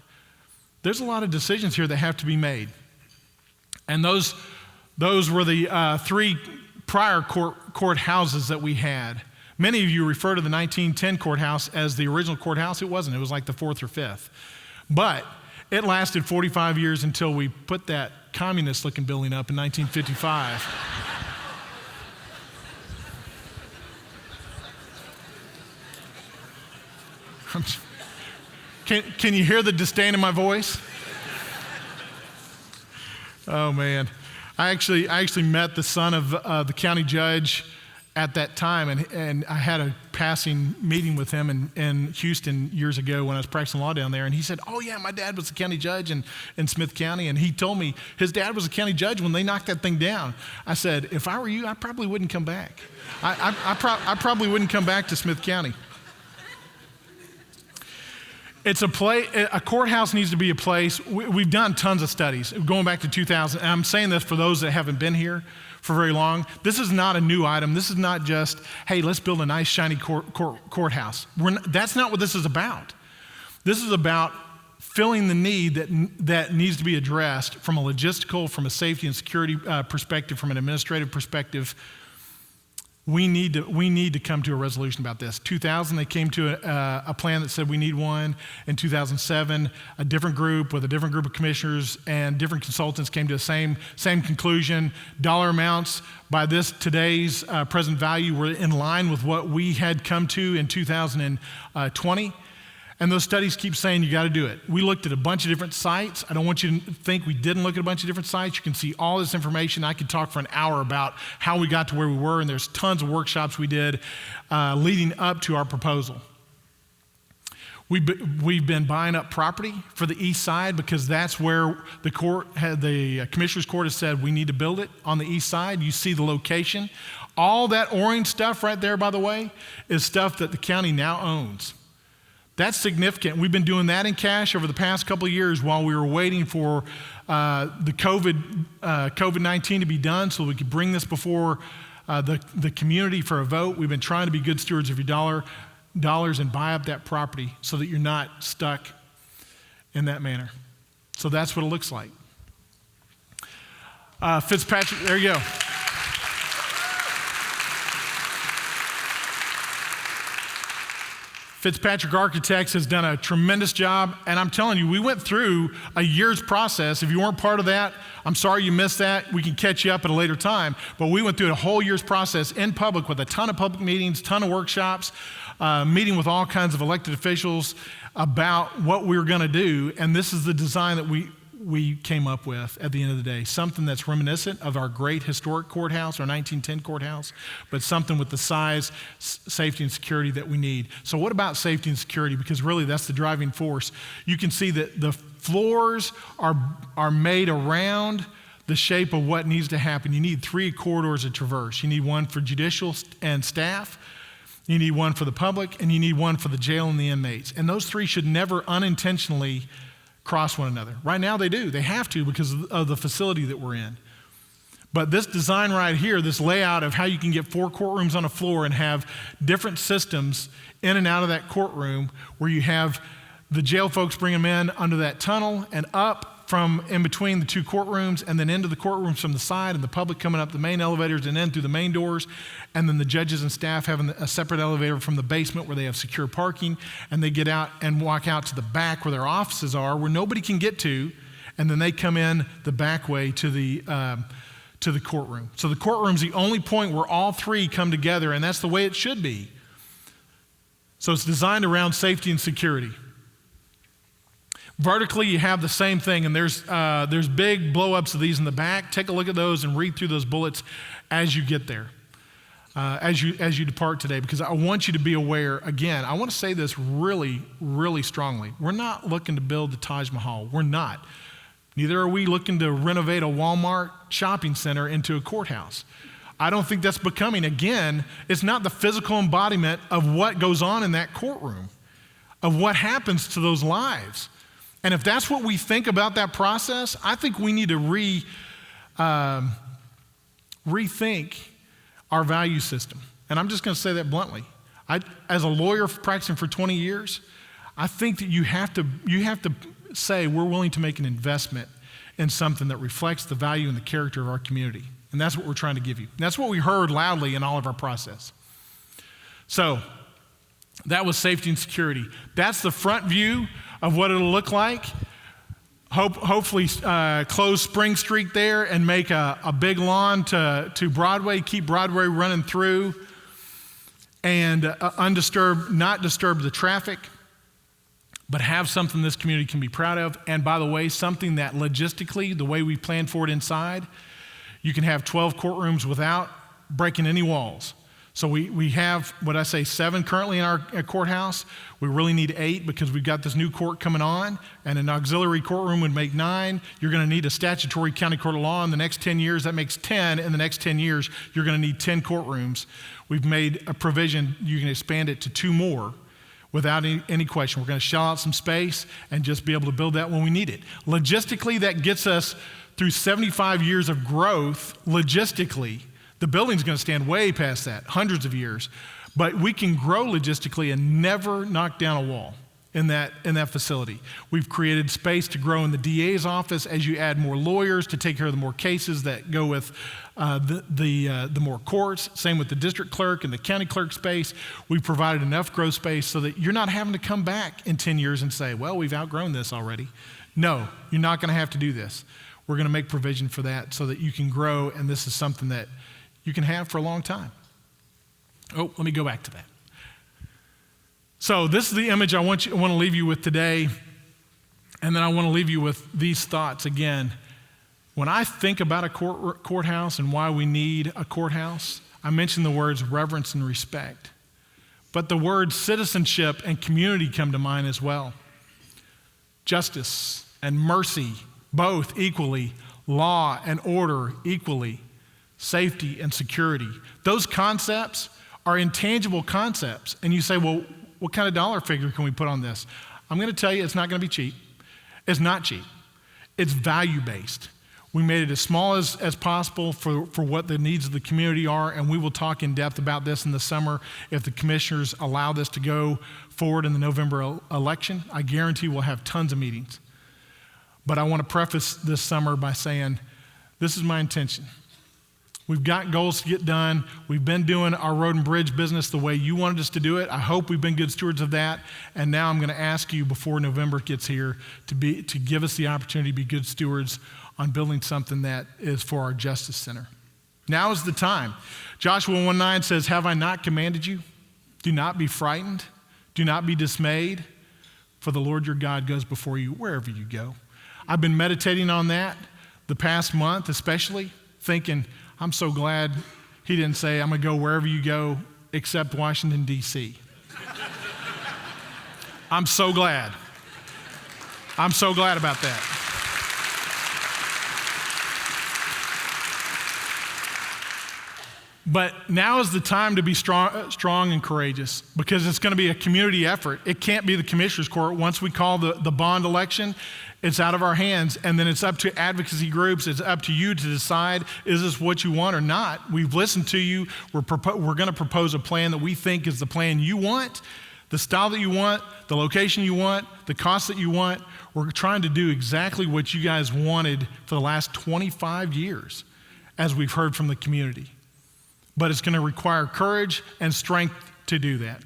There's a lot of decisions here that have to be made. And those were the 3 prior courthouses that we had. Many of you refer to the 1910 courthouse as the original courthouse. It wasn't. It was like the 4th or 5th. But it lasted 45 years until we put that communist-looking building up in 1955. Can you hear the disdain in my voice? Oh man, I actually met the son of the county judge at that time, and I had a passing meeting with him in Houston years ago when I was practicing law down there, and he said, "Oh yeah, my dad was the county judge in Smith County," and he told me his dad was the county judge when they knocked that thing down. I said, "If I were you, I probably wouldn't come back. I probably wouldn't come back to Smith County." A courthouse needs to be a place. We've done tons of studies going back to 2000. And I'm saying this for those that haven't been here for very long. This is not a new item. This is not just, hey, let's build a nice shiny courthouse. That's not what this is about. This is about filling the need that needs to be addressed from a logistical, from a safety and security perspective, from an administrative perspective. We need to come to a resolution about this. 2000, they came to a plan that said we need one. In 2007, a different group with a different group of commissioners and different consultants came to the same conclusion. Dollar amounts by today's present value were in line with what we had come to in 2020. And those studies keep saying you got to do it. We looked at a bunch of different sites. I don't want you to think we didn't look at a bunch of different sites. You can see all this information. I could talk for an hour about how we got to where we were, and there's tons of workshops we did leading up to our proposal. We've been buying up property for the east side because that's where the Commissioner's Court has said we need to build it on the east side. You see the location. All that orange stuff right there, by the way, is stuff that the county now owns. That's significant. We've been doing that in cash over the past couple of years while we were waiting for the COVID-19 to be done so we could bring this before the community for a vote. We've been trying to be good stewards of your dollars and buy up that property so that you're not stuck in that manner. So that's what it looks like. Fitzpatrick, there you go. Fitzpatrick Architects has done a tremendous job, and I'm telling you, we went through a year's process. If you weren't part of that, I'm sorry you missed that. We can catch you up at a later time, but we went through a whole year's process in public with a ton of public meetings, ton of workshops, meeting with all kinds of elected officials about what we were going to do, and this is the design that we came up with at the end of the day. Something that's reminiscent of our great historic courthouse, our 1910 courthouse, but something with the size, safety, and security that we need. So what about safety and security? Because really that's the driving force. You can see that the floors are made around the shape of what needs to happen. You need 3 corridors of traverse. You need one for judicial and staff, you need one for the public, and you need one for the jail and the inmates. And those 3 should never unintentionally cross one another. Right now they do. They have to because of the facility that we're in. But this design right here, this layout of how you can get 4 courtrooms on a floor and have different systems in and out of that courtroom, where you have the jail folks bring them in under that tunnel and up from in between the 2 courtrooms, and then into the courtrooms from the side, and the public coming up the main elevators and in through the main doors, and then the judges and staff having a separate elevator from the basement where they have secure parking, and they get out and walk out to the back where their offices are, where nobody can get to, and then they come in the back way to the courtroom. So the courtroom's the only point where all 3 come together, and that's the way it should be. So it's designed around safety and security. Vertically, you have the same thing, and there's big blow-ups of these in the back. Take a look at those and read through those bullets as you get there, as you depart today, because I want you to be aware. Again, I want to say this really, really strongly. We're not looking to build the Taj Mahal. We're not. Neither are we looking to renovate a Walmart shopping center into a courthouse. I don't think that's becoming. Again, it's not the physical embodiment of what goes on in that courtroom, of what happens to those lives. And if that's what we think about that process, I think we need to rethink our value system. And I'm just going to say that bluntly. As a lawyer practicing for 20 years, I think that you have to say we're willing to make an investment in something that reflects the value and the character of our community. And that's what we're trying to give you. And that's what we heard loudly in all of our process. So that was safety and security. That's the front view of what it'll look like. Hopefully close Spring Street there and make a big lawn to Broadway, keep Broadway running through, and not disturb the traffic, but have something this community can be proud of. And by the way, something that logistically, the way we plan for it inside, you can have 12 courtrooms without breaking any walls. So we have, 7 currently in our courthouse. We really need 8 because we've got this new court coming on, and an auxiliary courtroom would make 9. You're going to need a statutory county court of law in the next 10 years. That makes 10. In the next 10 years, you're going to need 10 courtrooms. We've made a provision. You can expand it to 2 more without any question. We're going to shell out some space and just be able to build that when we need it. Logistically, that gets us through 75 years of growth. Logistically, the building's going to stand way past that, hundreds of years. But we can grow logistically and never knock down a wall in that facility. We've created space to grow in the DA's office as you add more lawyers to take care of the more cases that go with the more courts. Same with the district clerk and the county clerk space. We've provided enough growth space so that you're not having to come back in 10 years and say, well, we've outgrown this already. No, you're not going to have to do this. We're going to make provision for that so that you can grow, and this is something that you can have for a long time. Oh, let me go back to that. So this is the image I want to leave you with today, and then I want to leave you with these thoughts again. When I think about a courthouse and why we need a courthouse, I mention the words reverence and respect, but the words citizenship and community come to mind as well. Justice and mercy, both equally, law and order equally, safety and security. Those concepts are intangible concepts. And you say, well, what kind of dollar figure can we put on this? I'm going to tell you it's not going to be cheap. It's not cheap. It's value-based. We made it as small as possible for what the needs of the community are, and we will talk in depth about this in the summer if the commissioners allow this to go forward in the November election. I guarantee we'll have tons of meetings. But I want to preface this summer by saying, this is my intention. We've got goals to get done. We've been doing our road and bridge business the way you wanted us to do it. I hope we've been good stewards of that. And now I'm going to ask you before November gets here to give us the opportunity to be good stewards on building something that is for our Justice Center. Now is the time. Joshua 1:9 says, have I not commanded you? Do not be frightened. Do not be dismayed, for the Lord your God goes before you wherever you go. I've been meditating on that the past month, especially, thinking, I'm so glad he didn't say, I'm going to go wherever you go except Washington, D.C. I'm so glad. I'm so glad about that. But now is the time to be strong and courageous, because it's going to be a community effort. It can't be the commissioner's court. Once we call the bond election, it's out of our hands, and then it's up to advocacy groups. It's up to you to decide, is this what you want or not? We've listened to you. We're going to propose a plan that we think is the plan you want, the style that you want, the location you want, the cost that you want. We're trying to do exactly what you guys wanted for the last 25 years, as we've heard from the community. But it's going to require courage and strength to do that.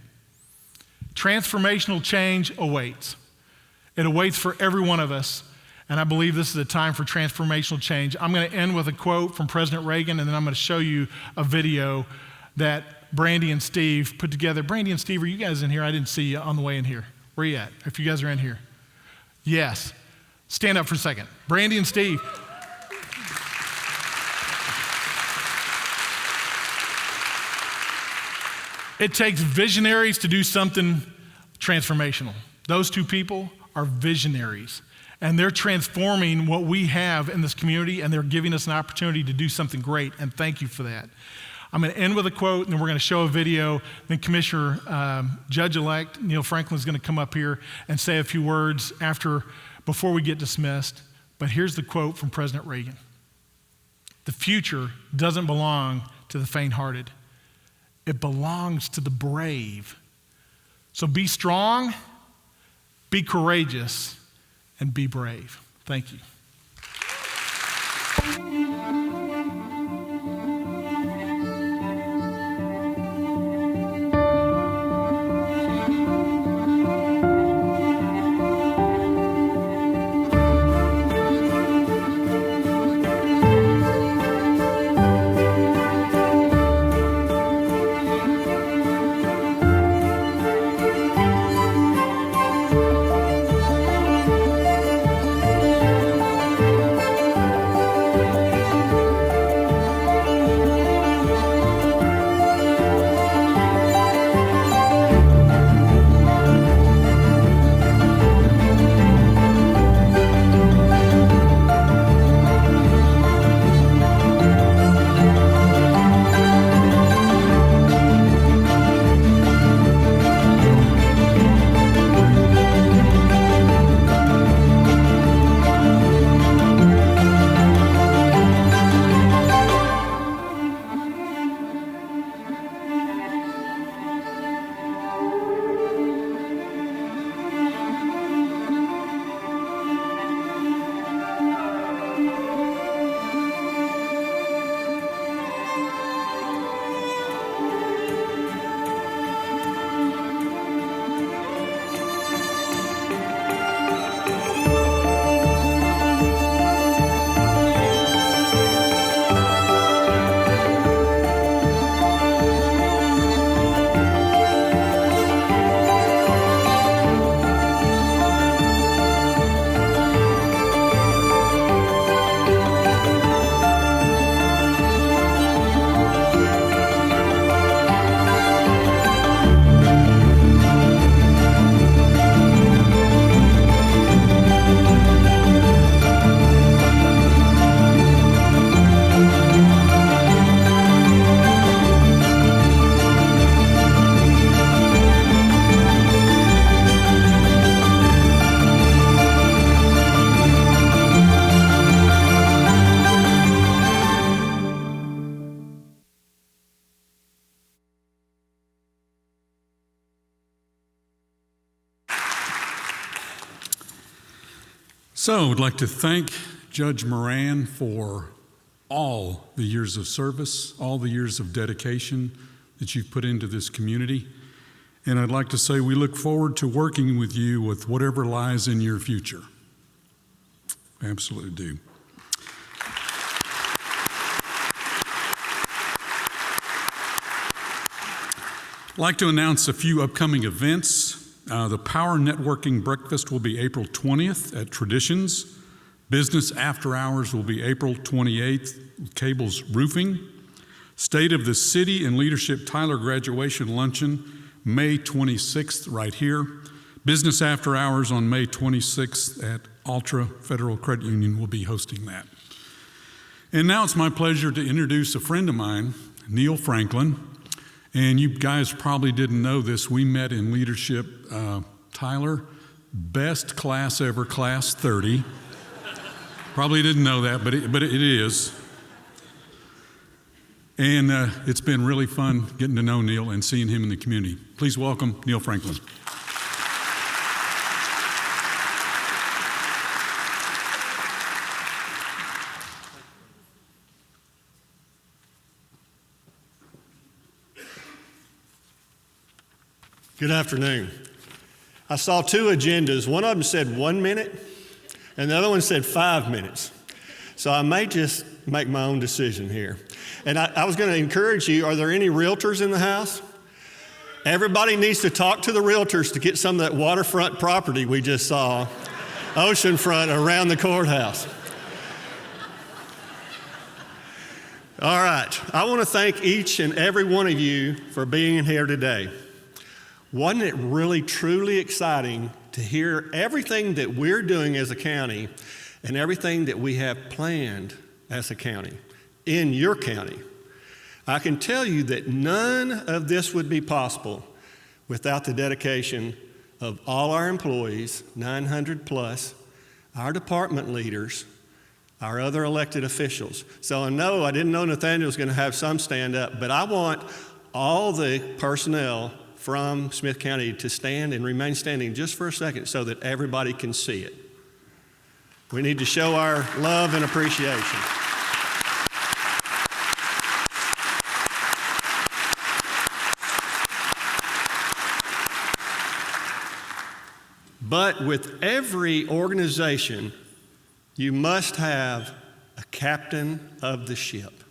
Transformational change awaits. It awaits for every one of us, and I believe this is a time for transformational change. I'm going to end with a quote from President Reagan, and then I'm going to show you a video that Brandy and Steve put together. Brandy and Steve, are you guys in here? I didn't see you on the way in here. Where are you at? If you guys are in here. Yes. Stand up for a second. Brandy and Steve. It takes visionaries to do something transformational. Those two people are visionaries, and they're transforming what we have in this community, and they're giving us an opportunity to do something great, and thank you for that. I'm going to end with a quote, and then we're going to show a video. Then Commissioner Judge-elect Neil Franklin is going to come up here and say a few words before we get dismissed. But here's the quote from President Reagan. The future doesn't belong to the faint-hearted. It belongs to the brave. So be strong, be courageous, and be brave. Thank you. So I'd like to thank Judge Moran for all the years of service, all the years of dedication that you've put into this community. And I'd like to say we look forward to working with you with whatever lies in your future. I absolutely do. I'd like to announce a few upcoming events. The Power Networking Breakfast will be April 20th at Traditions. Business after hours will be April 28th, Cable's Roofing. State of the City and Leadership Tyler Graduation Luncheon, May 26th, right here. Business after hours on May 26th at Ultra Federal Credit Union will be hosting that. And now it's my pleasure to introduce a friend of mine, Neil Franklin. And you guys probably didn't know this. We met in leadership. Tyler, best class ever, class 30. Probably didn't know that, but it is. And it's been really fun getting to know Neil and seeing him in the community. Please welcome Neil Franklin. Good afternoon. I saw two agendas. One of them said 1 minute, and the other one said 5 minutes. So I may just make my own decision here. And I was going to encourage you, are there any realtors in the house? Everybody needs to talk to the realtors to get some of that waterfront property we just saw, oceanfront around the courthouse. All right, I want to thank each and every one of you for being here today. Wasn't it really, truly exciting to hear everything that we're doing as a county and everything that we have planned as a county, in your county? I can tell you that none of this would be possible without the dedication of all our employees, 900 plus, our department leaders, our other elected officials. So I didn't know Nathaniel was going to have some stand up, but I want all the personnel from Smith County to stand and remain standing just for a second so that everybody can see it. We need to show our love and appreciation. But with every organization, you must have a captain of the ship.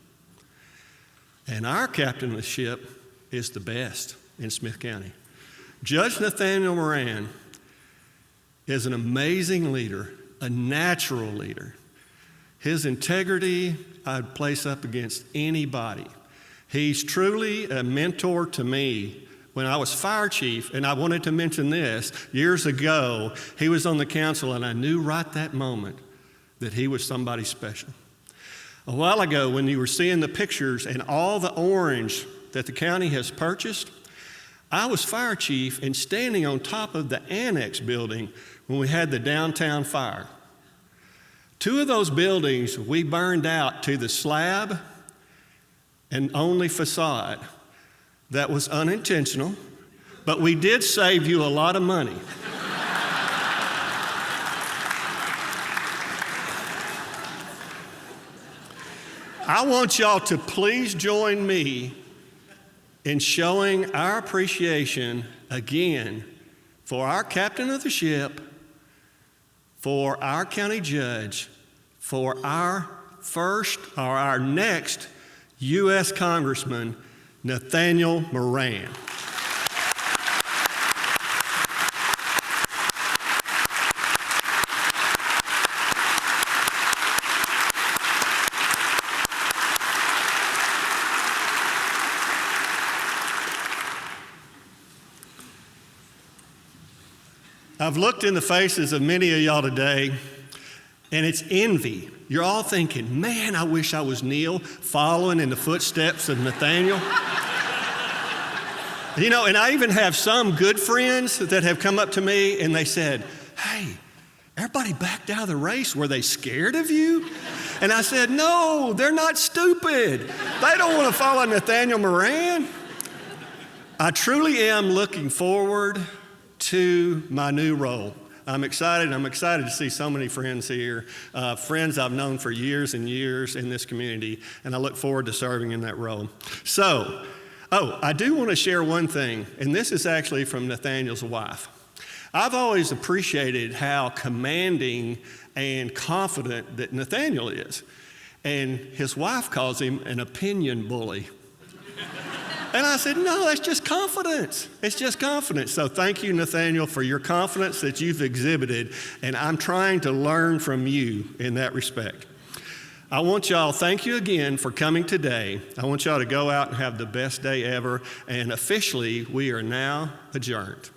And our captain of the ship is the best in Smith County. Judge Nathaniel Moran is an amazing leader, a natural leader. His integrity I'd place up against anybody. He's truly a mentor to me. When I was fire chief, and I wanted to mention this, years ago, he was on the council, and I knew right that moment that he was somebody special. A while ago, when you were seeing the pictures and all the orange that the county has purchased, I was fire chief and standing on top of the annex building when we had the downtown fire. Two of those buildings we burned out to the slab and only facade. That was unintentional, but we did save you a lot of money. I want y'all to please join me in showing our appreciation again for our captain of the ship, for our county judge, for our next U.S. Congressman, Nathaniel Moran. I've looked in the faces of many of y'all today, and it's envy. You're all thinking, man, I wish I was Neil, following in the footsteps of Nathaniel. You know, and I even have some good friends that have come up to me and they said, hey, everybody backed out of the race. Were they scared of you? And I said, no, they're not stupid. They don't want to follow Nathaniel Moran. I truly am looking forward to my new role. I'm excited to see so many friends here, friends I've known for years and years in this community, and I look forward to serving in that role. So, I do want to share one thing, and this is actually from Nathaniel's wife. I've always appreciated how commanding and confident that Nathaniel is, and his wife calls him an opinion bully. And I said, no, that's just confidence. It's just confidence. So thank you, Nathaniel, for your confidence that you've exhibited, and I'm trying to learn from you in that respect. I want y'all, thank you again for coming today. I want y'all to go out and have the best day ever, and officially, we are now adjourned.